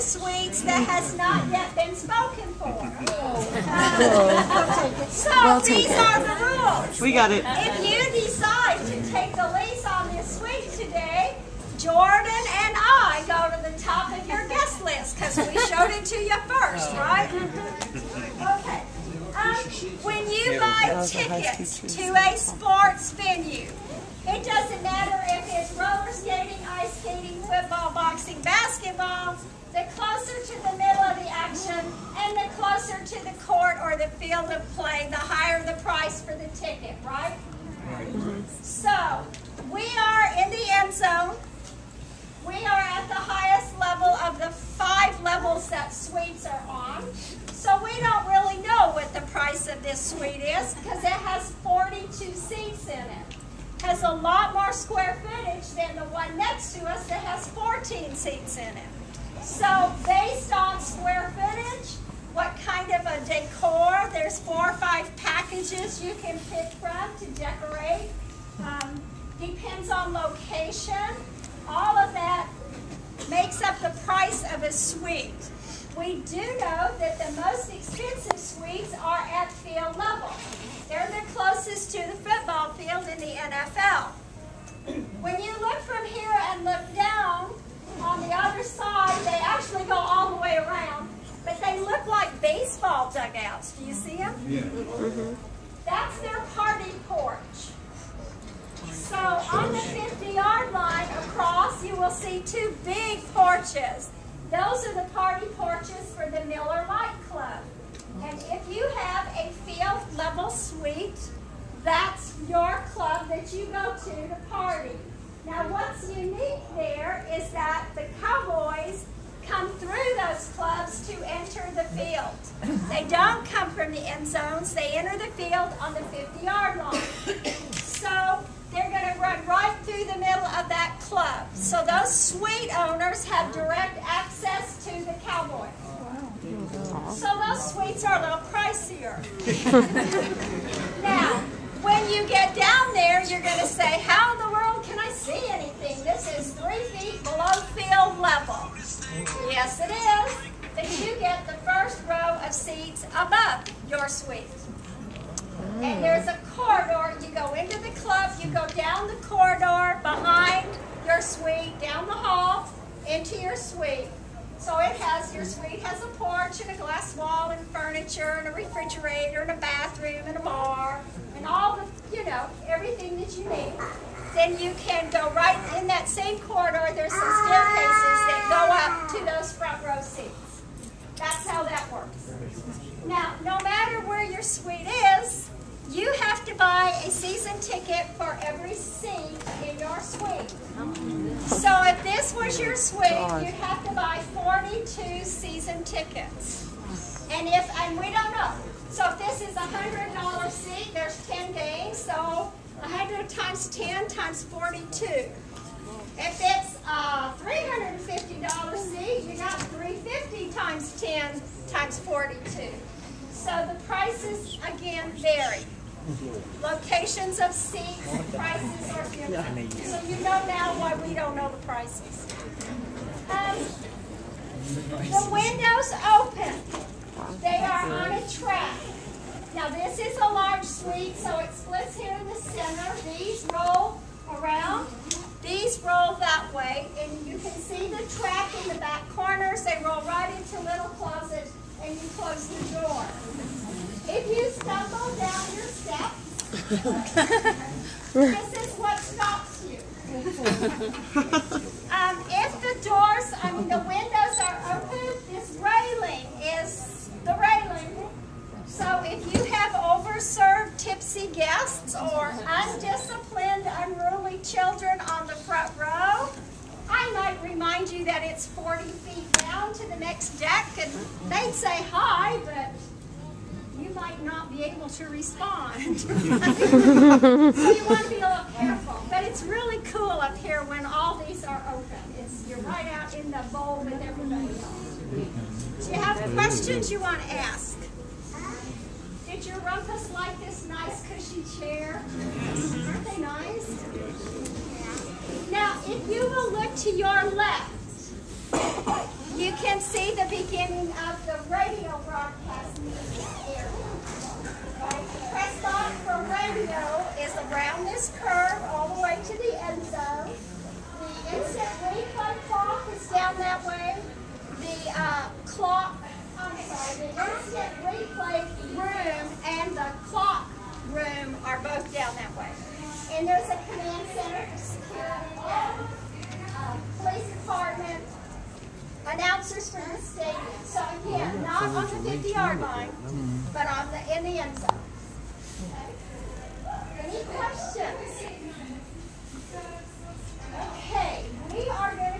suites that has not yet been spoken for. So these are the rules. We got it. If you decide to take the lease on this suite today, Jordan and I go to the top of your guest list because we showed it to you first, right? Okay. When you buy tickets to a sports venue, it doesn't matter if it's roller skating, ice skating, football, boxing, basketball, the closer to the middle of the action and the closer to the court or the field of play, the higher the price for the ticket, right? So, we are in the end zone. We are at the highest level of the 5 levels that suites are on. So we don't really know what the price of this suite is because it has 42 seats in it. Has a lot more square footage than the one next to us that has 14 seats in it. So based on square footage, what kind of a decor, there's 4 or 5 packages you can pick from to decorate. Depends on location. All of that makes up the price of a suite. We do know that the most expensive suites are at field level. They're the closest to the football field in the NFL. When you look from here and look down on the other side, they actually go all the way around, but they look like baseball dugouts. Do you see them? Yeah. That's their party porch. So on the 50-yard line across, you will see 2 big porches. Those are the party porches for the Miller Light Club. And if you have a field level suite, that's your club that you go to party. Now what's unique there is that the Cowboys come through those clubs to enter the field. They don't come from the end zones, they enter the field on the 50-yard line. So they're going to run right through the middle of that club. So those suite owners have direct access to the Cowboys. So those suites are a little pricier. Now, when you get down there, you're going to say, how in the world can I see anything? This is 3 feet below field level. Yes, it is. But you get the first row of seats above your suite. And there's a corridor. You go into the club, you go down the corridor behind your suite, down the hall, into your suite. So it has, your suite has a porch and a glass wall and furniture and a refrigerator and a bathroom and a bar and all the, everything that you need. Then you can go right in that same corridor. There's some staircases that go up to those front row seats. That's how that works. Now, no matter where your suite is, you have to buy a season ticket for every seat in your suite. So if this was your suite, you'd have to buy 42 season tickets. And we don't know. So if this is a $100 seat, there's 10 games. So 100 times 10 times 42. If it's a $350 seat, you got $350 times 10 times 42. So the prices, again, vary. Locations of seats, prices are different. So you know now why we don't know the prices. The windows open. They are on a track. Now this is a large suite, so it splits here in the center. These roll around. These roll that way, and you can see the track in the back corners. They roll right into little closets, and you close the door. If you stumble down your steps, this is what stops you. If the windows are open, this railing is the railing. So if you have overserved, tipsy guests or undisciplined, unruly children on the front row, I might remind you that it's 40 feet down to the next deck, and they'd say hi, but you might not be able to respond. So you want to be a little careful. But it's really cool up here when all these are open. You're right out in the bowl with everybody else. Do you have questions you want to ask? Did your rumpus like this nice cushy chair? Aren't they nice? Yeah. Now, if you will look to your left, you can see the beginning of the radio broadcast here. Press stop for radio is around this curve all the way to the end zone. The instant replay clock is down that way. The instant replay room and the clock room are both down that way. And there's a command center for security, police department, announcers for the stadium. So again, not on the 50-yard line, but in the end zone. Okay. Any questions? Okay, we are going